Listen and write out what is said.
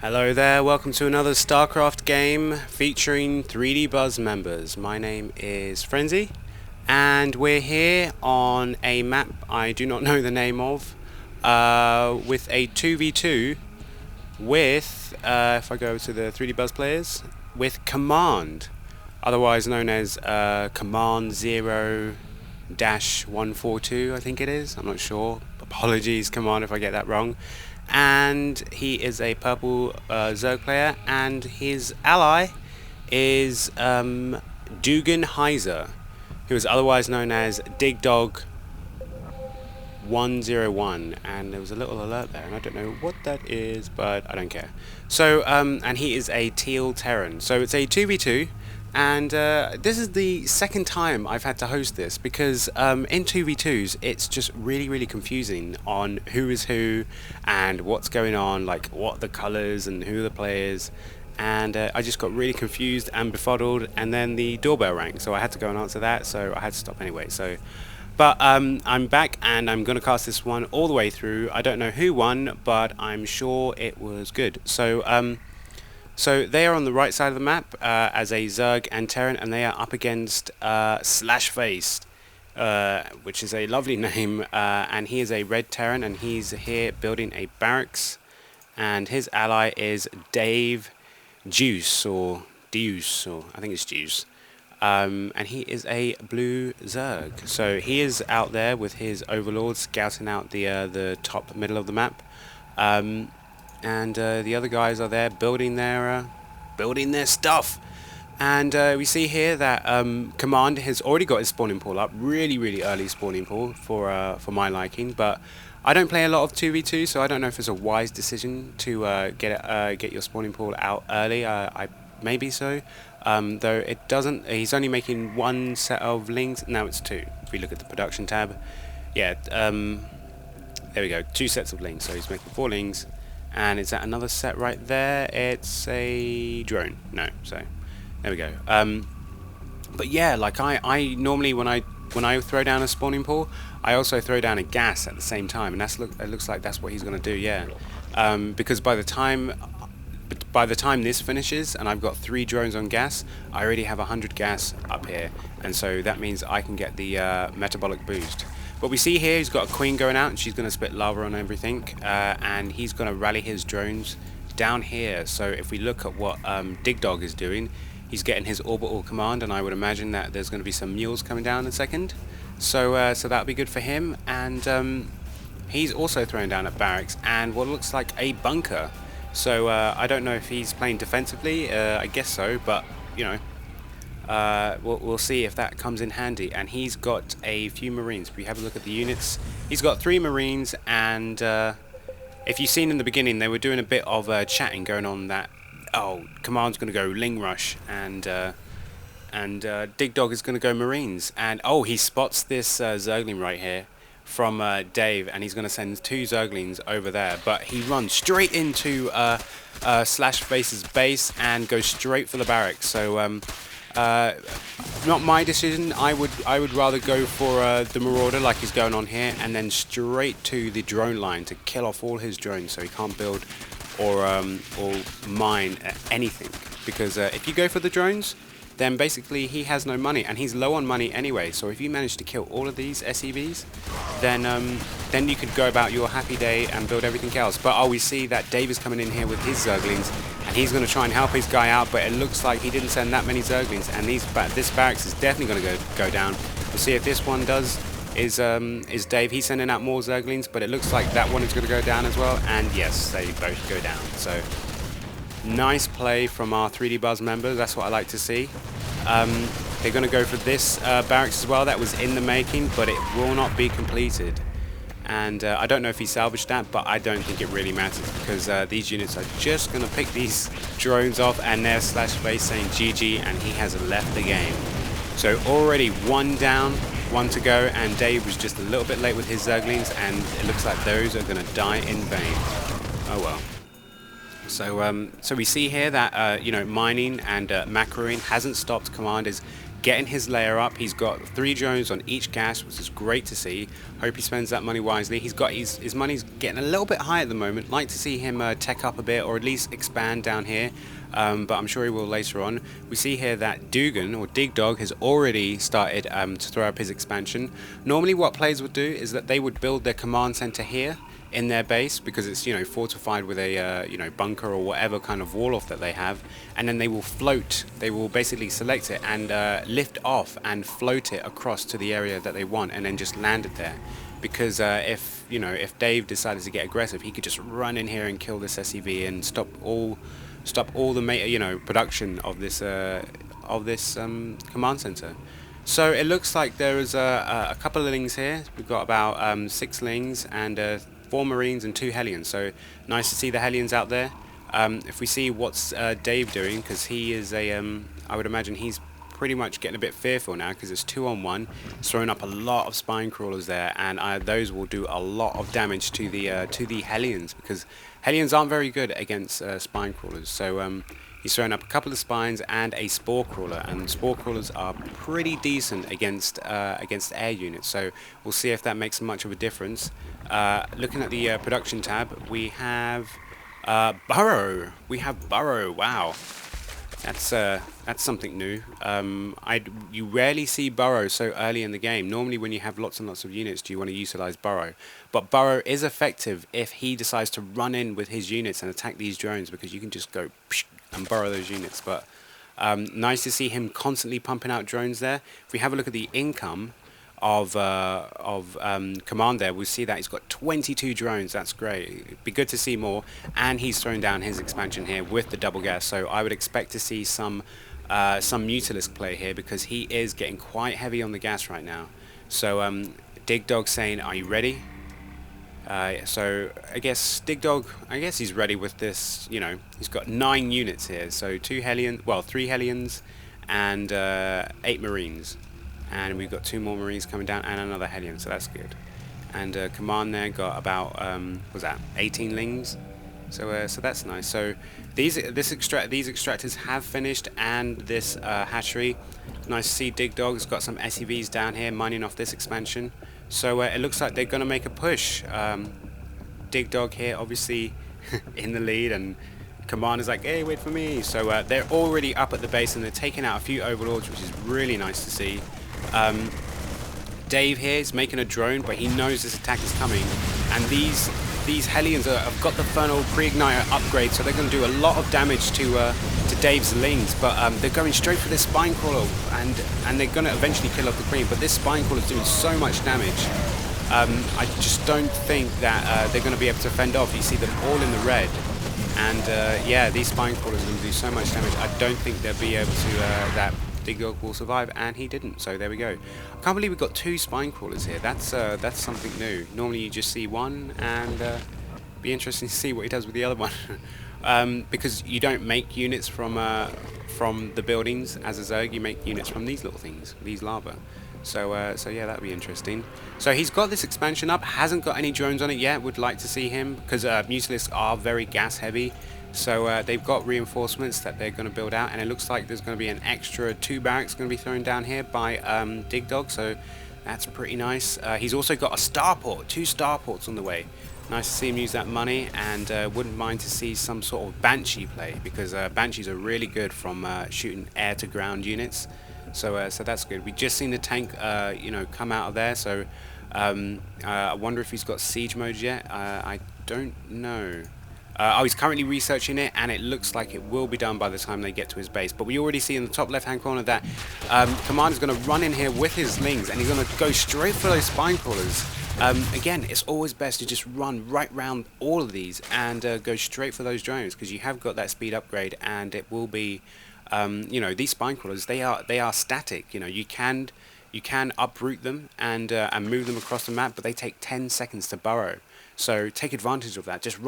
Hello there, welcome to another StarCraft game featuring 3D Buzz members. My name is Frenzy, and we're here on a map I do not know the name of, with a 2v2 with, if I go to the 3D Buzz players, with Command, otherwise known as Comman0-142, I think it is, I'm not sure. Apologies, Command, if I get that wrong. And he is a purple Zerg player, and his ally is Dugan Heiser, who is otherwise known as DigDog 101, and there was a little alert there, and I don't know what that is, but I don't care. So, and he is a Teal Terran, so it's a 2v2, and this is the second time I've had to host this, because in 2v2s it's just really confusing on who is who, and what's going on, like what the colours and who the players, and I just got really confused and befuddled, and then the doorbell rang, so I had to go and answer that, so I had to stop anyway. But I'm back, and I'm going to cast this one all the way through. I don't know who won, but I'm sure it was good. So they are on the right side of the map as a Zerg and Terran, and they are up against Slashface, which is a lovely name, and he is a red Terran, and he's here building a barracks, and his ally is Dave Juice, or Deuce, or I think it's Juice. And he is a blue Zerg, so he is out there with his overlord scouting out the top middle of the map, and the other guys are there building their stuff. And we see here that Command has already got his spawning pool up, really early spawning pool for my liking. But I don't play a lot of 2v2, so I don't know if it's a wise decision to get your spawning pool out early. Maybe so. Though it doesn't, he's only making one set of lings. Now it's two. If we look at the production tab, yeah, there we go, two sets of lings. So he's making 4 lings, and is that another set right there? It's a drone. No, so there we go. But yeah, like I normally when I throw down a spawning pool, I also throw down a gas at the same time, and it looks like that's what he's gonna do. Yeah, because by the time this finishes and I've got 3 drones on gas, I already have 100 gas up here, and so that means I can get the metabolic boost. But we see here he's got a queen going out, and she's going to spit lava on everything, and he's going to rally his drones down here. So if we look at what DigDog is doing, he's getting his orbital command, and I would imagine that there's going to be some mules coming down in a second. So that'll be good for him, and he's also throwing down at barracks and what looks like a bunker. So I don't know if he's playing defensively, I guess so, but you know, we'll see if that comes in handy. And he's got a few Marines. If we have a look at the units, he's got 3 Marines, and if you've seen in the beginning, they were doing a bit of chatting going on that, oh, Command's going to go Ling Rush, and DigDog is going to go Marines, and oh, he spots this Zergling right here from Dave, and he's going to send 2 Zerglings over there, but he runs straight into Slashface's base and goes straight for the barracks. So not my decision. I would rather go for the Marauder like he's going on here, and then straight to the drone line to kill off all his drones, so he can't build or mine anything. Because if you go for the drones, then basically he has no money, and he's low on money anyway. So if you manage to kill all of these SEVs, then you could go about your happy day and build everything else. But we see that Dave is coming in here with his Zerglings, and he's going to try and help his guy out, but it looks like he didn't send that many Zerglings, and this barracks is definitely going to go down. We'll see if this one does. Is Dave. He's sending out more Zerglings, but it looks like that one is going to go down as well, and yes, they both go down. So nice play from our 3D Buzz members. That's what I like to see. They're going to go for this barracks as well. That was in the making, but it will not be completed. And I don't know if he salvaged that, but I don't think it really matters, because these units are just going to pick these drones off, and there's Slashface saying GG, and he has left the game. So already 1 down, 1 to go, and Dave was just a little bit late with his Zerglings, and it looks like those are going to die in vain. Oh well. So we see here that you know, mining and macroing hasn't stopped. Command is getting his layer up. He's got 3 drones on each gas, which is great to see. Hope he spends that money wisely. He's got his money's getting a little bit high at the moment. Like to see him tech up a bit, or at least expand down here. But I'm sure he will later on. We see here that Dugan, or Dig Dog, has already started to throw up his expansion. Normally what players would do is that they would build their command center here in their base, because it's, you know, fortified with a you know, bunker or whatever kind of wall off that they have, and then they will float. They will basically select it and lift off and float it across to the area that they want, and then just land it there. Because if, you know, if Dave decided to get aggressive, he could just run in here and kill this SCV and stop all the you know, production of this command center. So it looks like there is a couple of lings here. We've got about 6 lings and 4 Marines and 2 Hellions. So nice to see the Hellions out there. If we see what's Dave doing, because he is I would imagine he's pretty much getting a bit fearful now, because it's 2-on-1. He's throwing up a lot of spine crawlers there, and those will do a lot of damage to the Hellions, because Hellions aren't very good against spine crawlers. So he's throwing up a couple of spines and a spore crawler, and spore crawlers are pretty decent against air units. So we'll see if that makes much of a difference. Looking at the production tab, we have Burrow. We have Burrow. Wow. That's something new. You rarely see Burrow so early in the game. Normally when you have lots and lots of units, do you want to utilize Burrow. But Burrow is effective if he decides to run in with his units and attack these drones, because you can just go and burrow those units. But nice to see him constantly pumping out drones there. If we have a look at the income of Command there, we'll see that he's got 22 drones. That's great. It'd be good to see more. And he's thrown down his expansion here with the double gas. So I would expect to see some Mutalisk play here, because he is getting quite heavy on the gas right now. So Dig Dog saying, "Are you ready?" So I guess Dig Dog, I guess he's ready with this. You know, he's got 9 units here. So 3 Hellions and 8 Marines. And we've got 2 more Marines coming down and another Hellion, so that's good. And Command there got about was that 18 lings, so that's nice. So these extractors have finished, and this hatchery. Nice to see Dig Dog's got some SEVs down here mining off this expansion. So it looks like they're gonna make a push. Dig Dog here, obviously in the lead, and Command is like, "Hey, wait for me." So they're already up at the base, and they're taking out a few overlords, which is really nice to see. Dave here is making a drone, but he knows this attack is coming, and these Hellions have got the Infernal Pre-Igniter upgrade, so they're going to do a lot of damage to Dave's lings. But they're going straight for this Spine Crawler, and they're going to eventually kill off the Queen. But this Spine Crawler is doing so much damage. I just don't think that they're going to be able to fend off. You see them all in the red, and yeah, these Spine Crawlers are going to do so much damage. I don't think they'll be able to that Dig Dog will survive, and he didn't. So there we go. I can't believe we've got 2 spine crawlers here. That's something new. Normally you just see one, and be interesting to see what he does with the other one. Because you don't make units from the buildings as a Zerg. You make units from these little things, these lava. So yeah, that'd be interesting. So he's got this expansion up. Hasn't got any drones on it yet. Would like to see him, because Mutalisks are very gas heavy. So they've got reinforcements that they're going to build out, and it looks like there's going to be an extra 2 barracks going to be thrown down here by Dig Dog, so that's pretty nice. He's also got a starport, 2 starports on the way. Nice to see him use that money, and wouldn't mind to see some sort of Banshee play, because Banshees are really good from shooting air-to-ground units. So that's good. We just seen the tank, you know, come out of there, so I wonder if he's got siege mode yet. I don't know. Oh, he's currently researching it, and it looks like it will be done by the time they get to his base. But we already see in the top left-hand corner that Command is going to run in here with his lings, and he's going to go straight for those spine crawlers. Again, it's always best to just run right round all of these and go straight for those drones, because you have got that speed upgrade, and it will be, you know, these spine crawlers, they are static. You know, you can uproot them and move them across the map, but they take 10 seconds to burrow. So take advantage of that. Just run